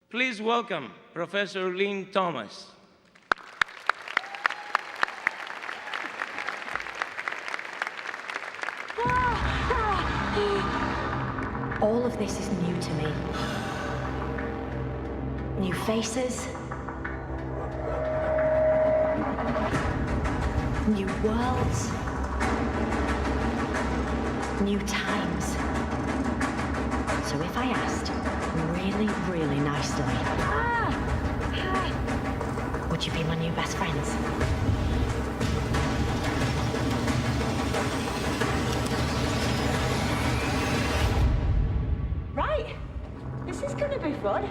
Please welcome Professor Lynne Thomas. All of this is new to me. New faces, new worlds, new times. So if I asked really, really nicely, would you be my new best friends? Right, this is gonna be fun.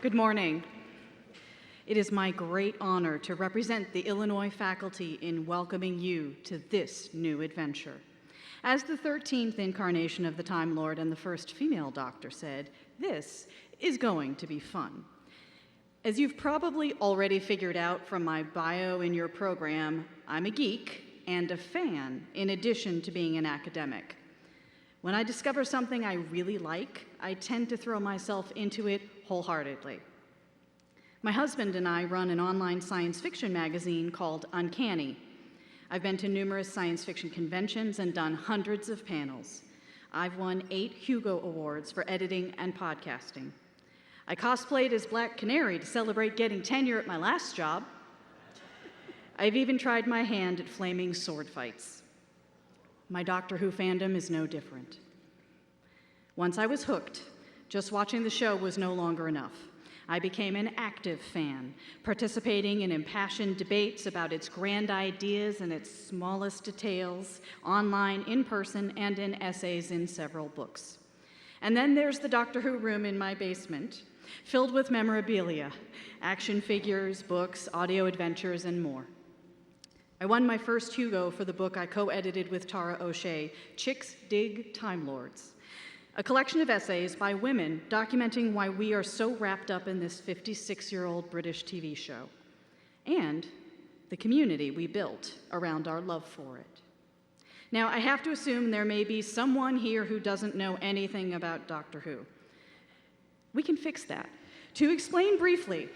Good morning. It is my great honor to represent the Illinois faculty in welcoming you to this new adventure. As the 13th incarnation of the Time Lord and the first female doctor said, this is going to be fun. As you've probably already figured out from my bio in your program, I'm a geek and a fan in addition to being an academic. When I discover something I really like, I tend to throw myself into it wholeheartedly. My husband and I run an online science fiction magazine called Uncanny. I've been to numerous science fiction conventions and done hundreds of panels. I've won 8 Hugo Awards for editing and podcasting. I cosplayed as Black Canary to celebrate getting tenure at my last job. I've even tried my hand at flaming sword fights. My Doctor Who fandom is no different. Once I was hooked, just watching the show was no longer enough. I became an active fan, participating in impassioned debates about its grand ideas and its smallest details, online, in person, and in essays in several books. And then there's the Doctor Who room in my basement, filled with memorabilia, action figures, books, audio adventures, and more. I won my first Hugo for the book I co-edited with Tara O'Shea, Chicks Dig Time Lords, a collection of essays by women documenting why we are so wrapped up in this 56-year-old British TV show, and the community we built around our love for it. Now, I have to assume there may be someone here who doesn't know anything about Doctor Who. We can fix that. To explain briefly,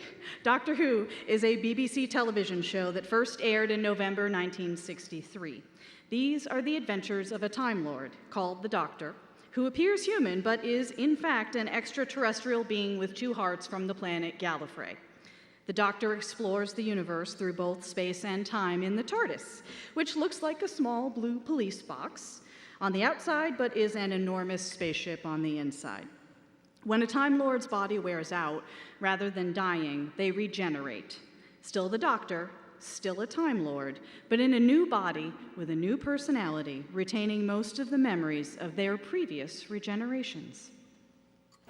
Doctor Who is a BBC television show that first aired in November 1963. These are the adventures of a Time Lord called the Doctor, who appears human but is, in fact, an extraterrestrial being with 2 hearts from the planet Gallifrey. The Doctor explores the universe through both space and time in the TARDIS, which looks like a small blue police box on the outside but is an enormous spaceship on the inside. When a Time Lord's body wears out, rather than dying, they regenerate. Still the Doctor, still a Time Lord, but in a new body with a new personality, retaining most of the memories of their previous regenerations.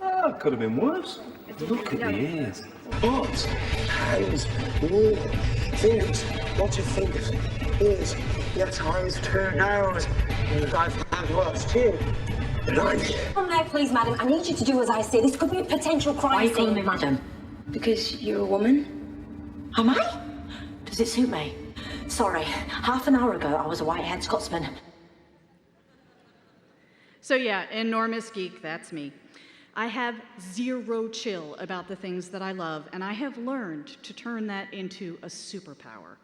Oh, could have been worse. Look at the ears. Arms, hands, fingers, lots of fingers, ears, yes, eyes, 2 nose, I've had worse too. Come there, please, madam. I need you to do as I say. This could be a potential crime. Why are you calling me madam? Because you're a woman. Am I? Does it suit me? Sorry, half an hour ago I was a white-haired Scotsman. So yeah, enormous geek, that's me. I have zero chill about the things that I love, and I have learned to turn that into a superpower.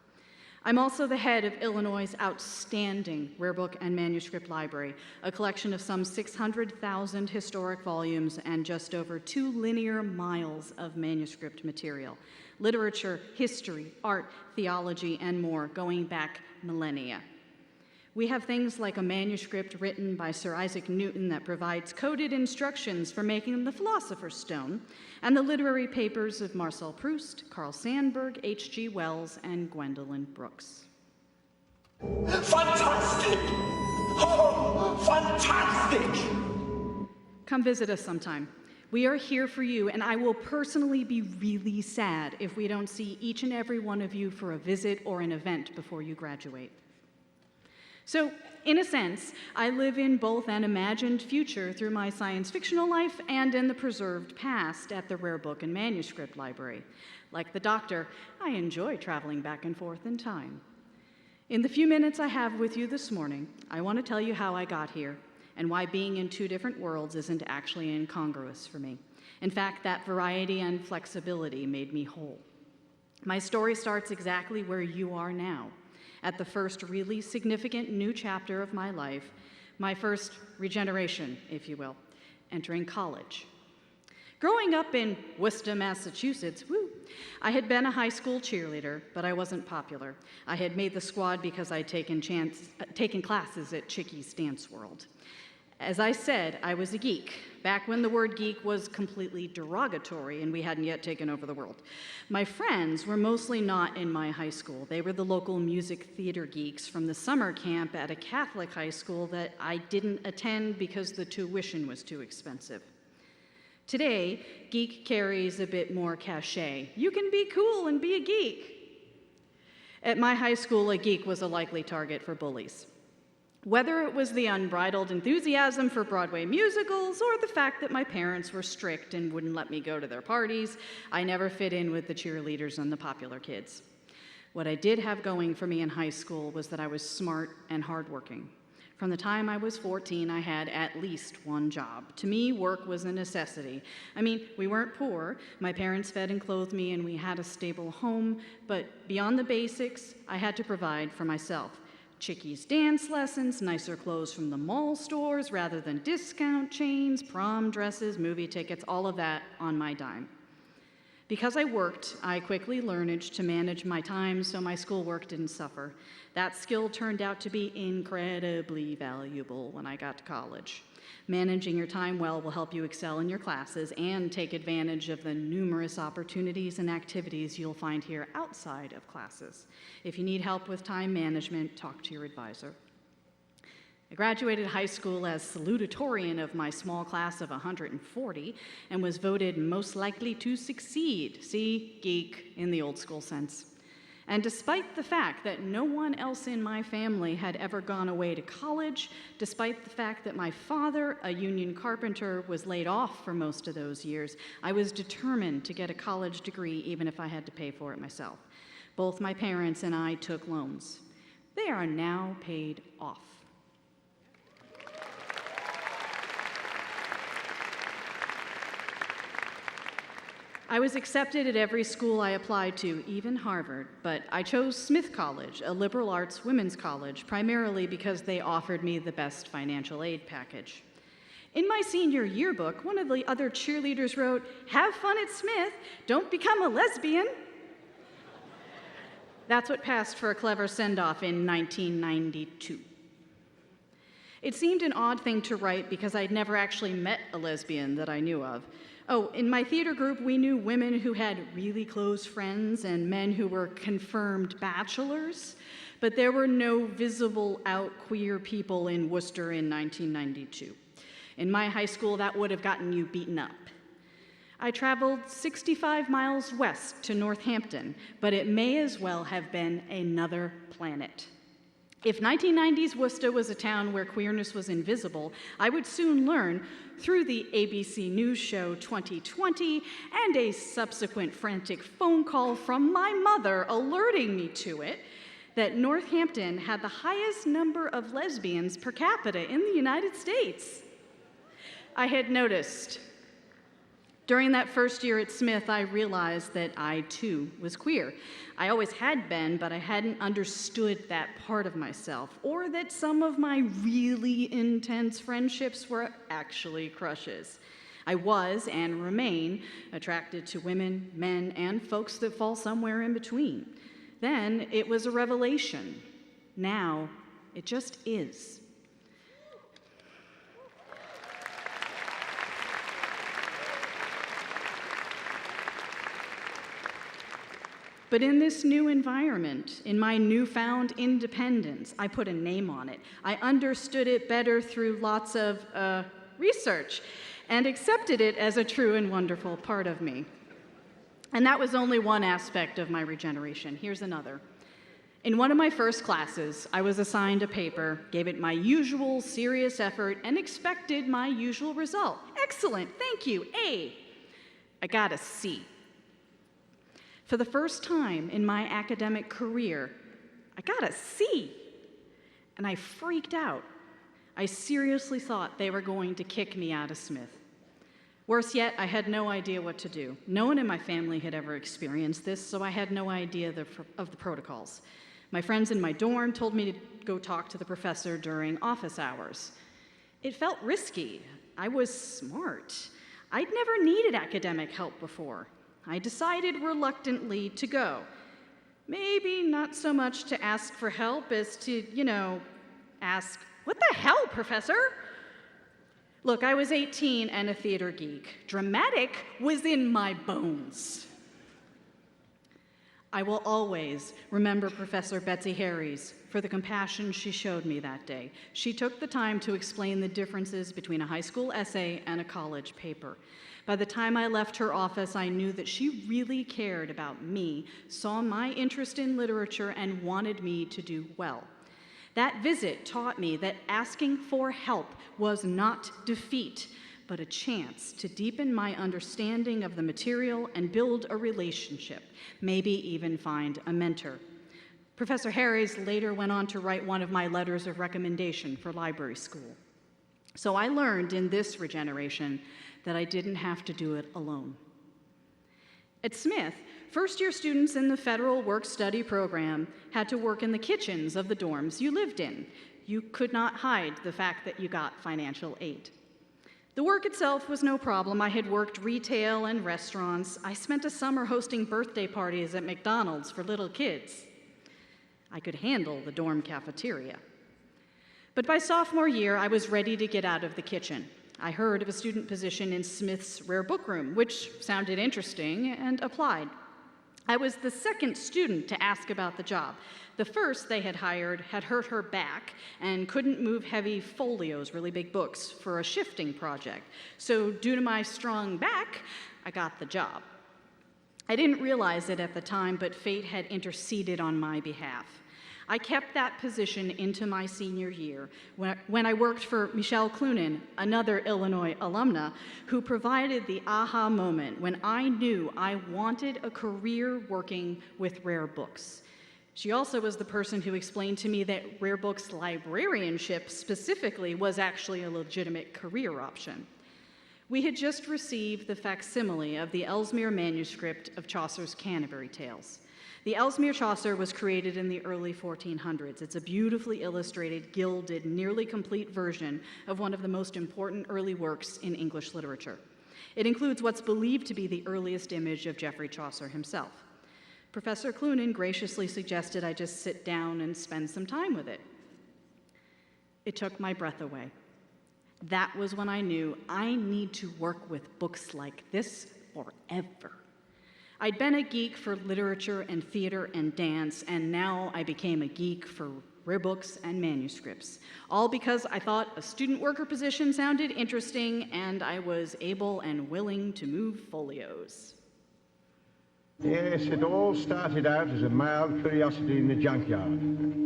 I'm also the head of Illinois' outstanding rare book and manuscript library, a collection of some 600,000 historic volumes and just over 2 linear miles of manuscript material. Literature, history, art, theology, and more, going back millennia. We have things like a manuscript written by Sir Isaac Newton that provides coded instructions for making the Philosopher's Stone, and the literary papers of Marcel Proust, Carl Sandburg, H.G. Wells, and Gwendolyn Brooks. Fantastic! Oh, fantastic! Come visit us sometime. We are here for you, and I will personally be really sad if we don't see each and every one of you for a visit or an event before you graduate. So, in a sense, I live in both an imagined future through my science fictional life and in the preserved past at the Rare Book and Manuscript Library. Like the Doctor, I enjoy traveling back and forth in time. In the few minutes I have with you this morning, I want to tell you how I got here and why being in two different worlds isn't actually incongruous for me. In fact, that variety and flexibility made me whole. My story starts exactly where you are now, at the first really significant new chapter of my life, my first regeneration, if you will, entering college. Growing up in Worcester, Massachusetts, I had been a high school cheerleader, but I wasn't popular. I had made the squad because I'd taken classes at Chicky's Dance World. As I said, I was a geek, back when the word geek was completely derogatory and we hadn't yet taken over the world. My friends were mostly not in my high school. They were the local music theater geeks from the summer camp at a Catholic high school that I didn't attend because the tuition was too expensive. Today, geek carries a bit more cachet. You can be cool and be a geek. At my high school, a geek was a likely target for bullies. Whether it was the unbridled enthusiasm for Broadway musicals or the fact that my parents were strict and wouldn't let me go to their parties, I never fit in with the cheerleaders and the popular kids. What I did have going for me in high school was that I was smart and hardworking. From the time I was 14, I had at least one job. To me, work was a necessity. I mean, we weren't poor. My parents fed and clothed me, and we had a stable home. But beyond the basics, I had to provide for myself. Chicky's dance lessons, nicer clothes from the mall stores rather than discount chains, prom dresses, movie tickets, all of that on my dime. Because I worked, I quickly learned to manage my time so my schoolwork didn't suffer. That skill turned out to be incredibly valuable when I got to college. Managing your time well will help you excel in your classes and take advantage of the numerous opportunities and activities you'll find here outside of classes. If you need help with time management, talk to your advisor. I graduated high school as salutatorian of my small class of 140 and was voted most likely to succeed, see, geek in the old school sense. And despite the fact that no one else in my family had ever gone away to college, despite the fact that my father, a union carpenter, was laid off for most of those years, I was determined to get a college degree even if I had to pay for it myself. Both my parents and I took loans. They are now paid off. I was accepted at every school I applied to, even Harvard, but I chose Smith College, a liberal arts women's college, primarily because they offered me the best financial aid package. In my senior yearbook, one of the other cheerleaders wrote, "Have fun at Smith, don't become a lesbian." That's what passed for a clever send-off in 1992. It seemed an odd thing to write because I'd never actually met a lesbian that I knew of. Oh, in my theater group, we knew women who had really close friends and men who were confirmed bachelors, but there were no visible out queer people in Worcester in 1992. In my high school, that would have gotten you beaten up. I traveled 65 miles west to Northampton, but it may as well have been another planet. If 1990s Worcester was a town where queerness was invisible, I would soon learn through the ABC News show 2020 and a subsequent frantic phone call from my mother alerting me to it, that Northampton had the highest number of lesbians per capita in the United States. I had noticed. During that first year at Smith, I realized that I, too, was queer. I always had been, but I hadn't understood that part of myself, or that some of my really intense friendships were actually crushes. I was, and remain, attracted to women, men, and folks that fall somewhere in between. Then it was a revelation. Now it just is. But in this new environment, in my newfound independence, I put a name on it. I understood it better through lots of research and accepted it as a true and wonderful part of me. And that was only one aspect of my regeneration. Here's another. In one of my first classes, I was assigned a paper, gave it my usual serious effort, and expected my usual result. Excellent, thank you, A. I got a C. For the first time in my academic career, I got a C. And I freaked out. I seriously thought they were going to kick me out of Smith. Worse yet, I had no idea what to do. No one in my family had ever experienced this, so I had no idea of the protocols. My friends in my dorm told me to go talk to the professor during office hours. It felt risky. I was smart. I'd never needed academic help before. I decided reluctantly to go. Maybe not so much to ask for help as to, ask, "What the hell, Professor?" Look, I was 18 and a theater geek. Dramatic was in my bones. I will always remember Professor Betsy Harries for the compassion she showed me that day. She took the time to explain the differences between a high school essay and a college paper. By the time I left her office, I knew that she really cared about me, saw my interest in literature, and wanted me to do well. That visit taught me that asking for help was not defeat, but a chance to deepen my understanding of the material and build a relationship, maybe even find a mentor. Professor Harries later went on to write one of my letters of recommendation for library school. So I learned in this regeneration that I didn't have to do it alone. At Smith, first-year students in the federal work-study program had to work in the kitchens of the dorms you lived in. You could not hide the fact that you got financial aid. The work itself was no problem. I had worked retail and restaurants. I spent a summer hosting birthday parties at McDonald's for little kids. I could handle the dorm cafeteria. But by sophomore year, I was ready to get out of the kitchen. I heard of a student position in Smith's rare book room, which sounded interesting, and applied. I was the second student to ask about the job. The first they had hired had hurt her back and couldn't move heavy folios, really big books, for a shifting project. So due to my strong back, I got the job. I didn't realize it at the time, but fate had interceded on my behalf. I kept that position into my senior year when I worked for Michelle Clunan, another Illinois alumna, who provided the aha moment when I knew I wanted a career working with rare books. She also was the person who explained to me that rare books librarianship specifically was actually a legitimate career option. We had just received the facsimile of the Ellesmere manuscript of Chaucer's Canterbury Tales. The Ellesmere Chaucer was created in the early 1400s. It's a beautifully illustrated, gilded, nearly complete version of one of the most important early works in English literature. It includes what's believed to be the earliest image of Geoffrey Chaucer himself. Professor Clunan graciously suggested I just sit down and spend some time with it. It took my breath away. That was when I knew I need to work with books like this forever. I'd been a geek for literature and theater and dance, and now I became a geek for rare books and manuscripts, all because I thought a student worker position sounded interesting and I was able and willing to move folios. Yes, it all started out as a mild curiosity in the junkyard.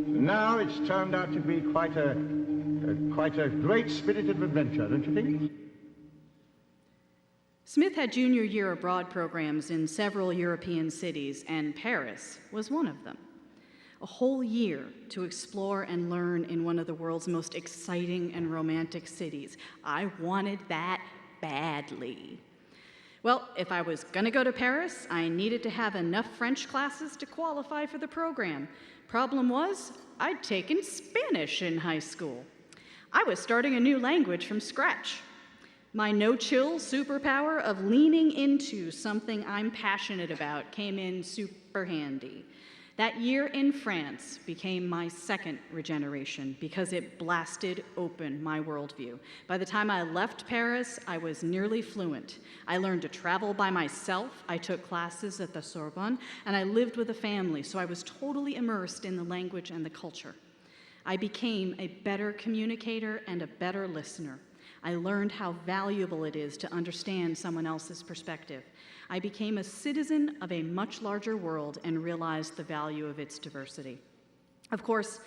Now it's turned out to be quite a great spirit of adventure, don't you think? Smith had junior year abroad programs in several European cities, and Paris was one of them. A whole year to explore and learn in one of the world's most exciting and romantic cities. I wanted that badly. Well, if I was going to go to Paris, I needed to have enough French classes to qualify for the program. Problem was, I'd taken Spanish in high school. I was starting a new language from scratch. My no-chill superpower of leaning into something I'm passionate about came in super handy. That year in France became my second regeneration because it blasted open my worldview. By the time I left Paris, I was nearly fluent. I learned to travel by myself, I took classes at the Sorbonne, and I lived with a family, so I was totally immersed in the language and the culture. I became a better communicator and a better listener. I learned how valuable it is to understand someone else's perspective. I became a citizen of a much larger world and realized the value of its diversity. Of course,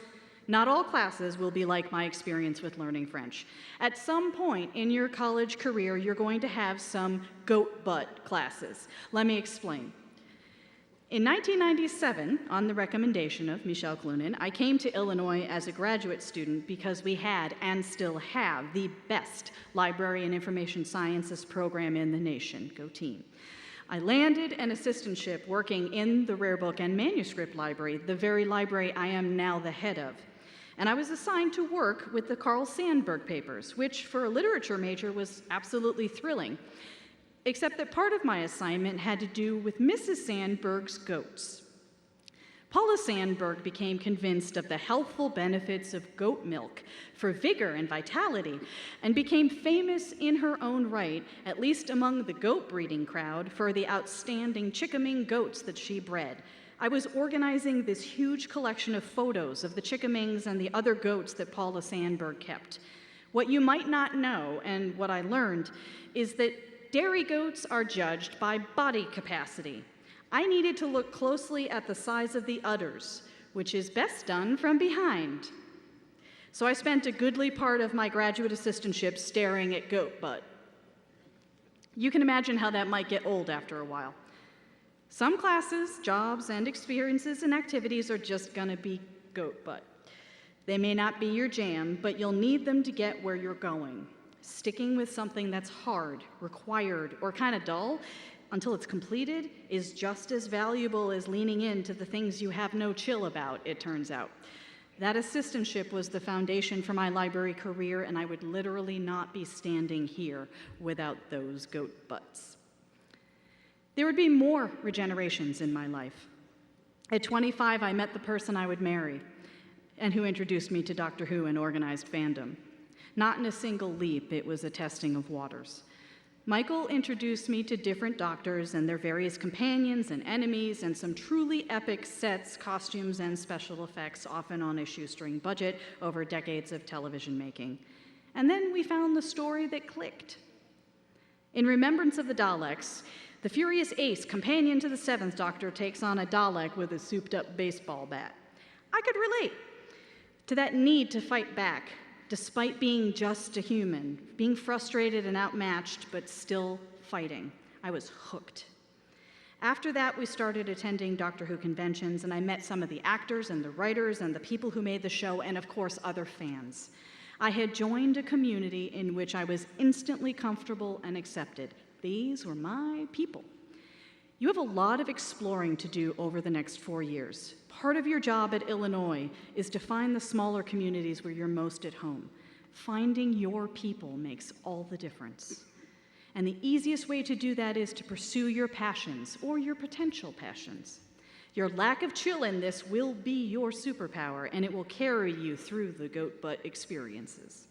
not all classes will be like my experience with learning French. At some point in your college career, you're going to have some goat butt classes. Let me explain. In 1997, on the recommendation of Michel Clunin, I came to Illinois as a graduate student because we had and still have the best library and information sciences program in the nation. Go team. I landed an assistantship working in the Rare Book and Manuscript Library, the very library I am now the head of. And I was assigned to work with the Carl Sandburg papers, which for a literature major was absolutely thrilling, except that part of my assignment had to do with Mrs. Sandburg's goats. Paula Sandburg became convinced of the healthful benefits of goat milk for vigor and vitality, and became famous in her own right, at least among the goat breeding crowd, for the outstanding Chickaming goats that she bred. I was organizing this huge collection of photos of the Chickamings and the other goats that Paula Sandburg kept. What you might not know, and what I learned, is that dairy goats are judged by body capacity. I needed to look closely at the size of the udders, which is best done from behind. So I spent a goodly part of my graduate assistantship staring at goat butt. You can imagine how that might get old after a while. Some classes, jobs, and experiences and activities are just gonna be goat butt. They may not be your jam, but you'll need them to get where you're going. Sticking with something that's hard, required, or kind of dull until it's completed is just as valuable as leaning into the things you have no chill about, it turns out. That assistantship was the foundation for my library career, and I would literally not be standing here without those goat butts. There would be more regenerations in my life. At 25, I met the person I would marry, and who introduced me to Doctor Who and organized fandom. Not in a single leap, it was a testing of waters. Michael introduced me to different doctors and their various companions and enemies, and some truly epic sets, costumes, and special effects, often on a shoestring budget over decades of television making. And then we found the story that clicked. In Remembrance of the Daleks, the Furious Ace, companion to the Seventh Doctor, takes on a Dalek with a souped-up baseball bat. I could relate to that need to fight back, despite being just a human, being frustrated and outmatched, but still fighting. I was hooked. After that, we started attending Doctor Who conventions, and I met some of the actors and the writers and the people who made the show, and of course, other fans. I had joined a community in which I was instantly comfortable and accepted. These were my people. You have a lot of exploring to do over the next 4 years. Part of your job at Illinois is to find the smaller communities where you're most at home. Finding your people makes all the difference. And the easiest way to do that is to pursue your passions or your potential passions. Your lack of chill in this will be your superpower, and it will carry you through the goat butt experiences.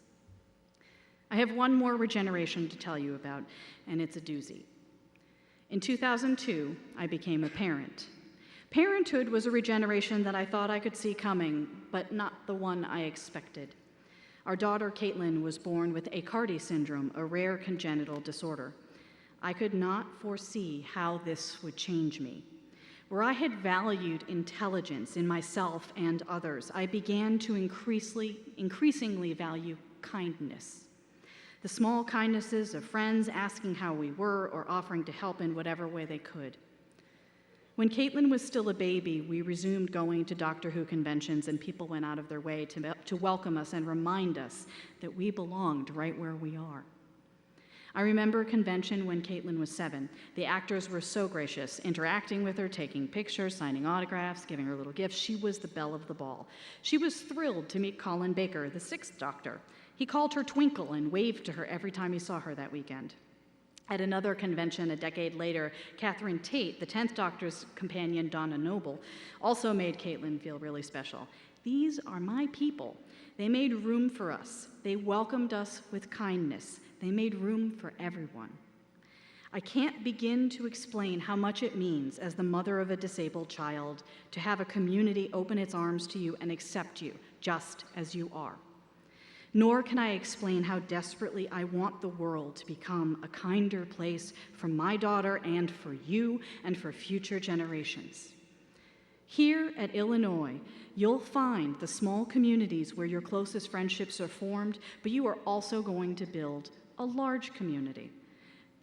I have one more regeneration to tell you about, and it's a doozy. In 2002, I became a parent. Parenthood was a regeneration that I thought I could see coming, but not the one I expected. Our daughter, Caitlin, was born with Aicardi syndrome, a rare congenital disorder. I could not foresee how this would change me. Where I had valued intelligence in myself and others, I began to increasingly value kindness. The small kindnesses of friends asking how we were or offering to help in whatever way they could. When Caitlin was still a baby, we resumed going to Doctor Who conventions, and people went out of their way to welcome us and remind us that we belonged right where we are. I remember a convention when Caitlin was 7. The actors were so gracious, interacting with her, taking pictures, signing autographs, giving her little gifts. She was the belle of the ball. She was thrilled to meet Colin Baker, the 6th Doctor. He called her Twinkle and waved to her every time he saw her that weekend. At another convention a decade later, Catherine Tate, the 10th Doctor's companion, Donna Noble, also made Caitlin feel really special. These are my people. They made room for us. They welcomed us with kindness. They made room for everyone. I can't begin to explain how much it means, as the mother of a disabled child, to have a community open its arms to you and accept you just as you are. Nor can I explain how desperately I want the world to become a kinder place for my daughter and for you and for future generations. Here at Illinois, you'll find the small communities where your closest friendships are formed, but you are also going to build a large community.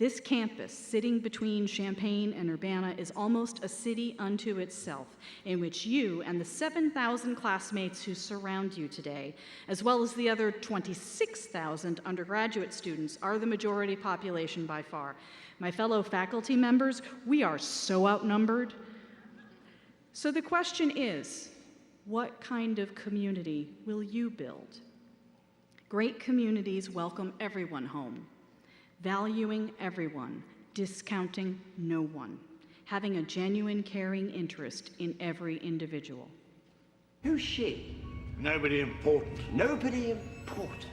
This campus, sitting between Champaign and Urbana, is almost a city unto itself, in which you and the 7,000 classmates who surround you today, as well as the other 26,000 undergraduate students, are the majority population by far. My fellow faculty members, we are so outnumbered. So the question is, what kind of community will you build? Great communities welcome everyone home, valuing everyone, discounting no one, having a genuine caring interest in every individual. Who's she? Nobody important. Nobody important.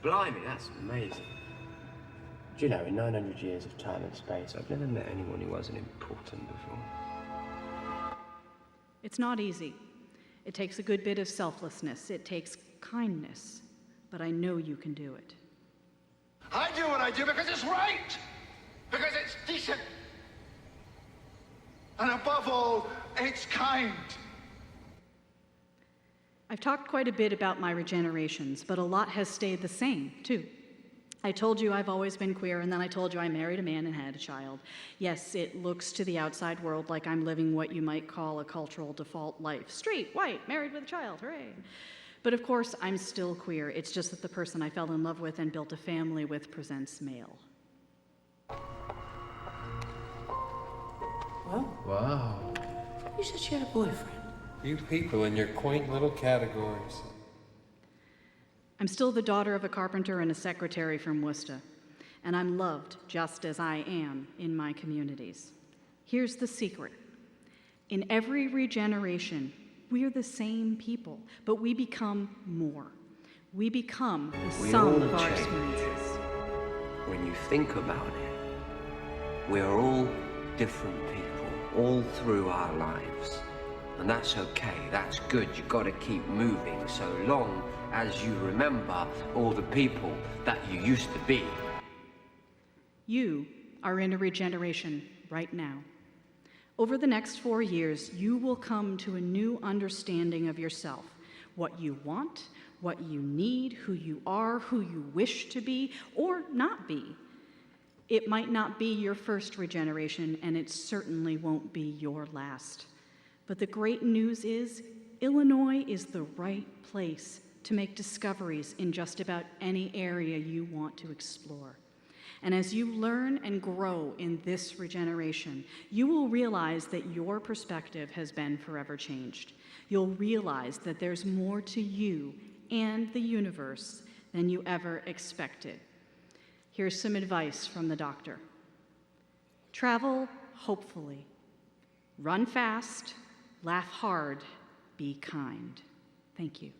Blimey, that's amazing. Do you know, in 900 years of time and space, I've never met anyone who wasn't important before. It's not easy. It takes a good bit of selflessness. It takes kindness. But I know you can do it. I do what I do because it's right. Because it's decent. And above all, it's kind. I've talked quite a bit about my regenerations, but a lot has stayed the same, too. I told you I've always been queer, and then I told you I married a man and had a child. Yes, it looks to the outside world like I'm living what you might call a cultural default life. Straight, white, married with a child, hooray. But of course, I'm still queer. It's just that the person I fell in love with and built a family with presents male. Well, Wow. you said she had a boyfriend. You people and your quaint little categories. I'm still the daughter of a carpenter and a secretary from Worcester, and I'm loved just as I am in my communities. Here's the secret. In every regeneration, we're the same people, but we become more. We become the We sum all of our change. experiences. When you think about it, we're all different people all through our lives. And that's okay, that's good. You've got to keep moving so long as you remember all the people that you used to be. You are in a regeneration right now. Over the next 4 years, you will come to a new understanding of yourself, what you want, what you need, who you are, who you wish to be or not be. It might not be your first regeneration, and it certainly won't be your last. But the great news is, Illinois is the right place to make discoveries in just about any area you want to explore. And as you learn and grow in this regeneration, you will realize that your perspective has been forever changed. You'll realize that there's more to you and the universe than you ever expected. Here's some advice from the doctor. Travel hopefully. Run fast, laugh hard, be kind. Thank you.